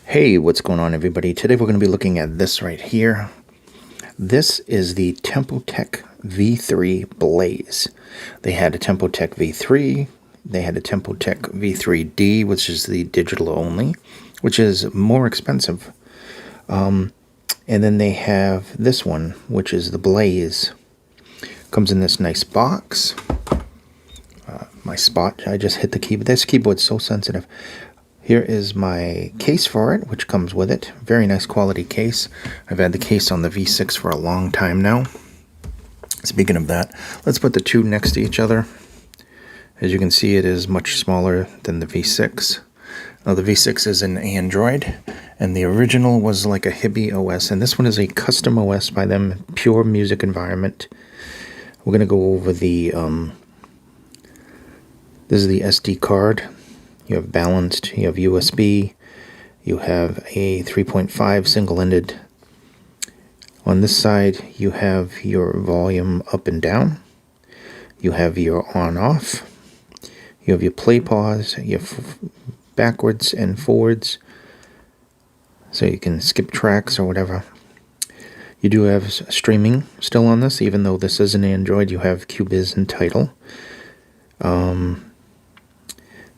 Hey, what's going on, everybody? Today we're going to be looking at this right here. This is the Tempotec V3 Blaze. They had a Tempotec V3, they had a Tempotec V3D, which is the digital only, which is more expensive. And then they have this one, which is the Blaze. Comes in this nice box. My spot, I just hit the keyboard. This keyboard's so sensitive. Here is my case for it, which comes with it. Very nice quality case. I've had the case on the V6 for a long time now. Speaking of that, let's put the two next to each other. As you can see, it is much smaller than the V6. Now, the V6 is an Android, and the original was like a Hibi OS, and this one is a custom OS by them, pure music environment. We're going to go over the, this is the SD card. You have balanced, you have USB, you have a 3.5 single-ended. On this side, you have your volume up and down. You have your on-off. You have your play pause, your backwards and forwards, so you can skip tracks or whatever. You do have streaming still on this, even though this is an Android. You have QBiz and Tidal.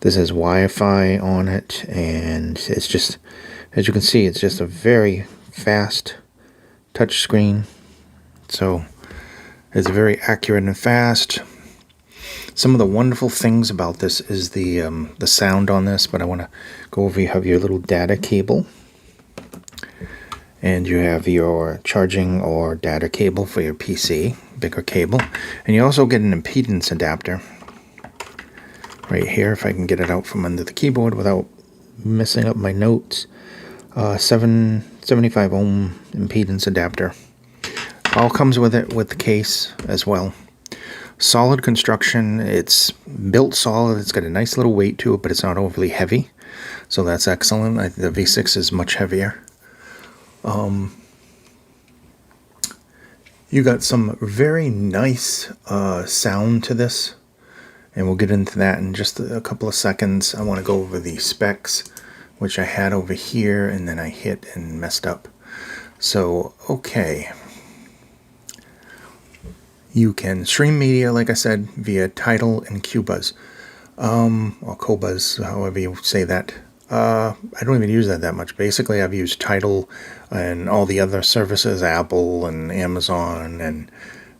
This has Wi-Fi on it, and it's just, as you can see, it's just a very fast touch screen. So it's very accurate and fast. Some of the wonderful things about this is the sound on this, but I want to go over. You have your little data cable, and you have your charging or data cable for your PC, bigger cable, and you also get an impedance adapter right here, if I can get it out from under the keyboard without messing up my notes. 775 ohm impedance adapter. All comes with it with the case as well. Solid construction. It's built solid. It's got a nice little weight to it, but it's not overly heavy, so that's excellent. The V6 is much heavier. You got some very nice sound to this, and we'll get into that in just a couple of seconds. I want to go over the specs, which I had over here, and then I hit and messed up. So, okay. You can stream media, like I said, via Tidal and QBuzz. Or Qobuz, however you say that. I don't even use that much. Basically, I've used Tidal and all the other services, Apple and Amazon and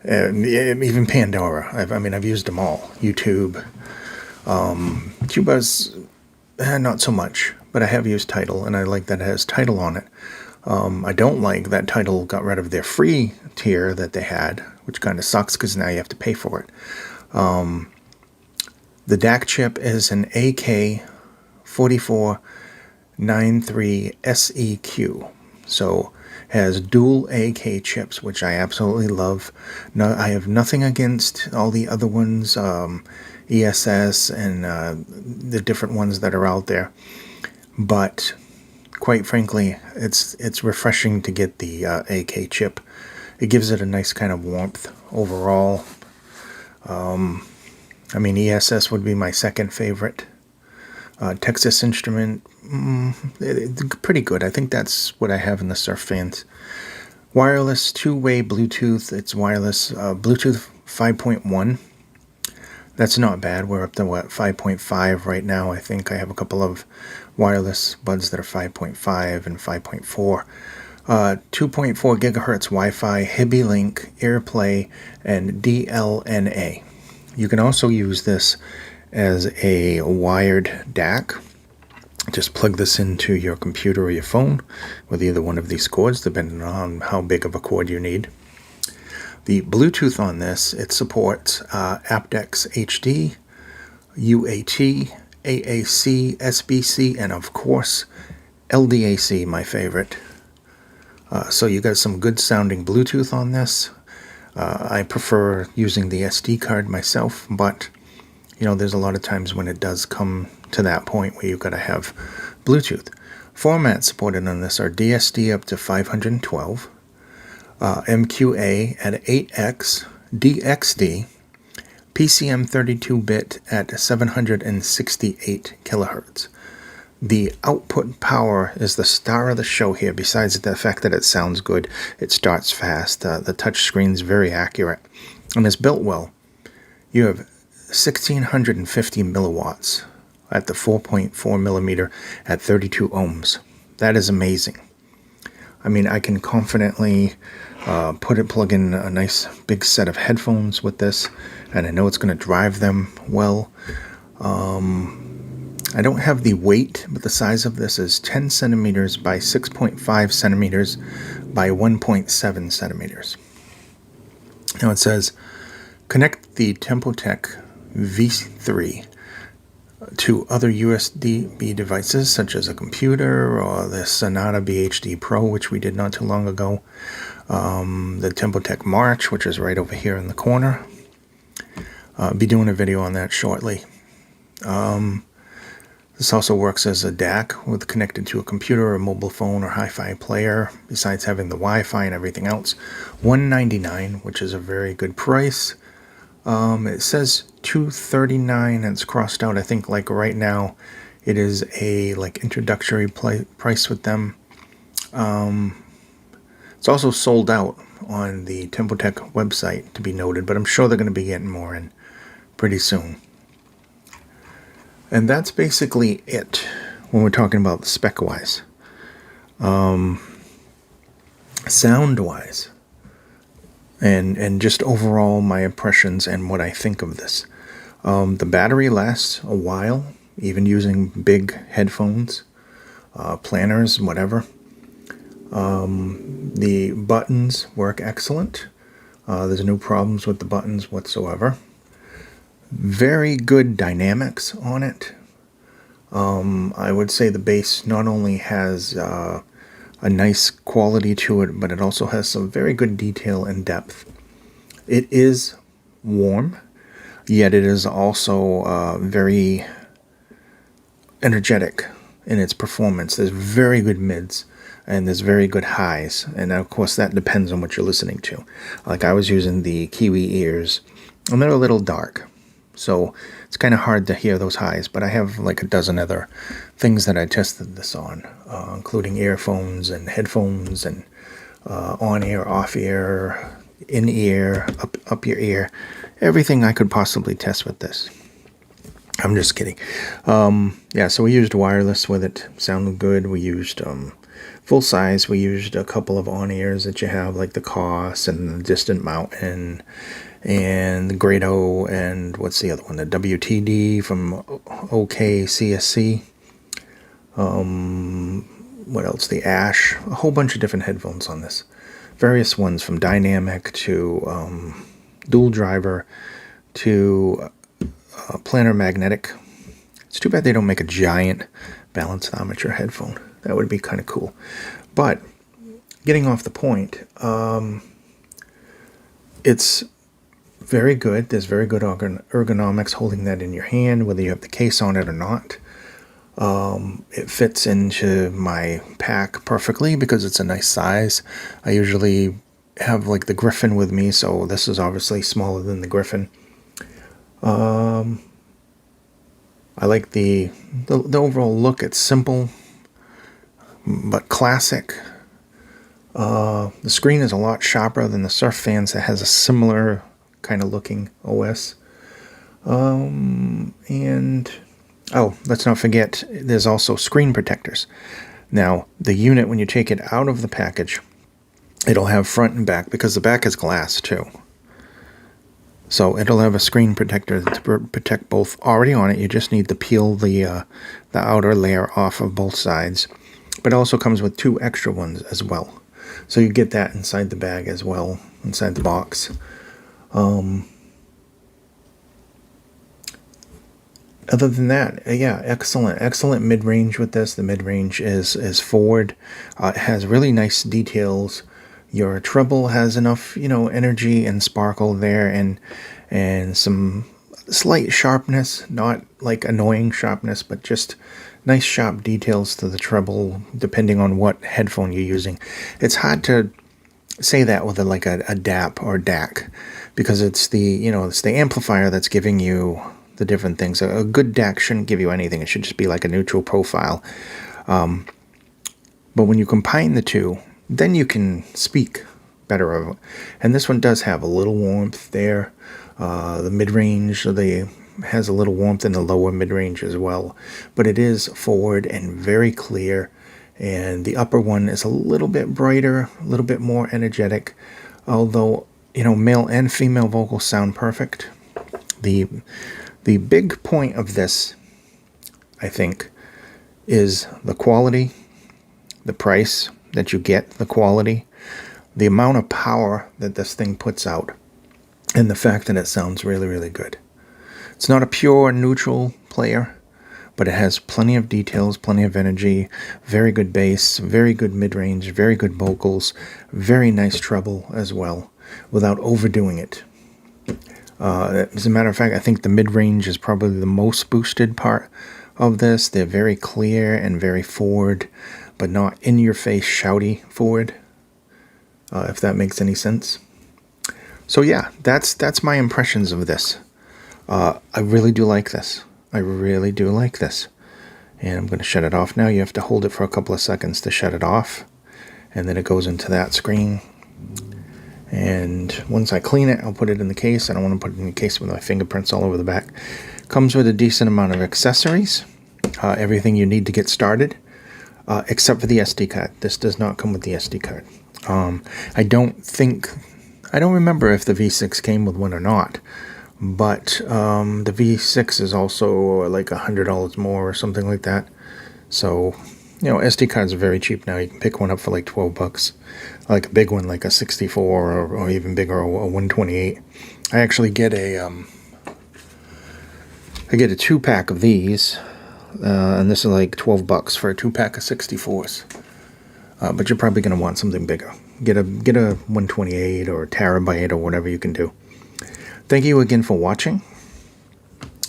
even Pandora. I've used them all. YouTube. QBuzz, not so much, but I have used Tidal, and I like that it has Tidal on it. I don't like that Tidal got rid of their free tier that they had, which kind of sucks because now you have to pay for it. The DAC chip is an AK4493SEQ, so has dual AK chips, which I absolutely love. No, I have nothing against all the other ones, ESS and the different ones that are out there, but quite frankly, it's refreshing to get the AK chip. It gives it a nice kind of warmth overall. ESS would be my second favorite. Texas Instrument, pretty good. I think that's what I have in the Surf Fans. Wireless two-way Bluetooth. It's wireless Bluetooth 5.1. That's not bad. We're up to 5.5 right now. I think I have a couple of wireless buds that are 5.5 and 5.4. 2.4 gigahertz Wi-Fi, Hibi Link, AirPlay, and DLNA. You can also use this as a wired DAC. Just plug this into your computer or your phone with either one of these cords, depending on how big of a cord you need. The Bluetooth on this, it supports aptX HD, UAT, AAC, SBC, and of course LDAC, my favorite. So you got some good sounding Bluetooth on this. I prefer using the SD card myself, but there's a lot of times when it does come to that point where you've got to have Bluetooth. Formats supported on this are DSD up to 512, MQA at 8x, DXD, PCM 32-bit at 768 kilohertz. The output power is the star of the show here. Besides the fact that it sounds good, it starts fast. The touch screen's very accurate, and it's built well. You have 1650 milliwatts at the 4.4 millimeter at 32 ohms. That is amazing. I mean, I can confidently plug in a nice big set of headphones with this, and I know it's going to drive them well. I don't have the weight, but the size of this is 10 centimeters by 6.5 centimeters by 1.7 centimeters. Now it says, connect the Tempotec V3 to other USB devices such as a computer or the Sonata BHD Pro, which we did not too long ago, the Tempotec March, which is right over here in the corner. Be doing a video on that shortly. This also works as a DAC with connected to a computer or a mobile phone or hi-fi player, besides having the Wi-Fi and everything else. $199, which is a very good price. It says $239 and it's crossed out. I think like right now it is a like introductory price with them. It's also sold out on the Tempotec website, to be noted, but I'm sure they're going to be getting more in pretty soon. And that's basically it when we're talking about spec-wise. Sound-wise, and just overall my impressions and what I think of this. The battery lasts a while, even using big headphones, planners, whatever. The buttons work excellent. There's no problems with the buttons whatsoever. Very good dynamics on it. I would say the bass not only has a nice quality to it, but it also has some very good detail and depth. It is warm, yet it is also very energetic in its performance. There's very good mids and there's very good highs, and of course that depends on what you're listening to. Like I was using the Kiwi ears, and they're a little dark. So it's kind of hard to hear those highs, but I have like a dozen other things that I tested this on, including earphones and headphones and on-ear, off-ear, in-ear, up your ear, everything I could possibly test with this. I'm just kidding. Yeah, so we used wireless with it. Sounded good. We used full size. We used a couple of on-ears that you have, like the Koss and the Distant Mountain and the Grado, and what's the other one? The WTD from OKCSC. What else? The Ash. A whole bunch of different headphones on this. Various ones from Dynamic to Dual Driver to Planar Magnetic. It's too bad they don't make a giant balanceometer headphone. That would be kind of cool. But getting off the point, it's very good. There's very good ergonomics holding that in your hand, whether you have the case on it or not. It fits into my pack perfectly because it's a nice size. I usually have like the Griffin with me, so this is obviously smaller than the Griffin. I like the overall look. It's simple but classic. The screen is a lot sharper than the Surf Fans that has a similar kind of looking OS. And let's not forget, there's also screen protectors. Now, the unit, when you take it out of the package, it'll have front and back, because the back is glass too. So it'll have a screen protector to protect both already on it. You just need to peel the outer layer off of both sides. But it also comes with 2 extra ones as well. So you get that inside the bag as well, inside the box. Other than that, yeah, excellent mid-range with this. The mid-range is forward. It has really nice details. Your treble has enough, energy and sparkle there, and some slight sharpness, not like annoying sharpness, but just nice sharp details to the treble, depending on what headphone you're using. It's hard to say that with a DAP or DAC, because it's the amplifier that's giving you the different things. A good DAC shouldn't give you anything. It should just be like a neutral profile. But when you combine the two, then you can speak better of it. And this one does have a little warmth there. The mid-range has a little warmth in the lower mid-range as well. But it is forward and very clear. And the upper one is a little bit brighter, a little bit more energetic. Although, you know, male and female vocals sound perfect. The big point of this, I think, is the quality, the price that you get, the quality, the amount of power that this thing puts out, and the fact that it sounds really, really good. It's not a pure neutral player, but it has plenty of details, plenty of energy, very good bass, very good mid-range, very good vocals, very nice treble as well, without overdoing it. As a matter of fact, I think the mid-range is probably the most boosted part of this. They're very clear and very forward, but not in-your-face shouty forward, if that makes any sense. So yeah, that's my impressions of this. I really do like this. I really do like this. And I'm going to shut it off now. You have to hold it for a couple of seconds to shut it off. And then it goes into that screen. And once I clean it, I'll put it in the case. I don't want to put it in the case with my fingerprints all over the back. Comes with a decent amount of accessories. Everything you need to get started. Except for the SD card. This does not come with the SD card. I don't remember if the V6 came with one or not. But the V6 is also like $100 more or something like that. So, you know, SD cards are very cheap now. You can pick one up for like $12. Like a big one, like a 64 or even bigger, a 128. I actually get a 2-pack of these, and this is like $12 for a 2-pack of 64s. But you're probably going to want something bigger. Get a 128 or a terabyte or whatever you can do. Thank you again for watching.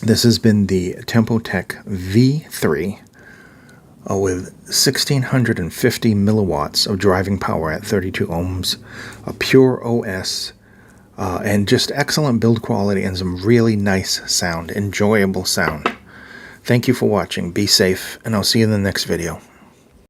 This has been the Tempotec V3 with 1650 milliwatts of driving power at 32 ohms, a pure OS, and just excellent build quality and some really nice sound, enjoyable sound. Thank you for watching. Be safe, and I'll see you in the next video.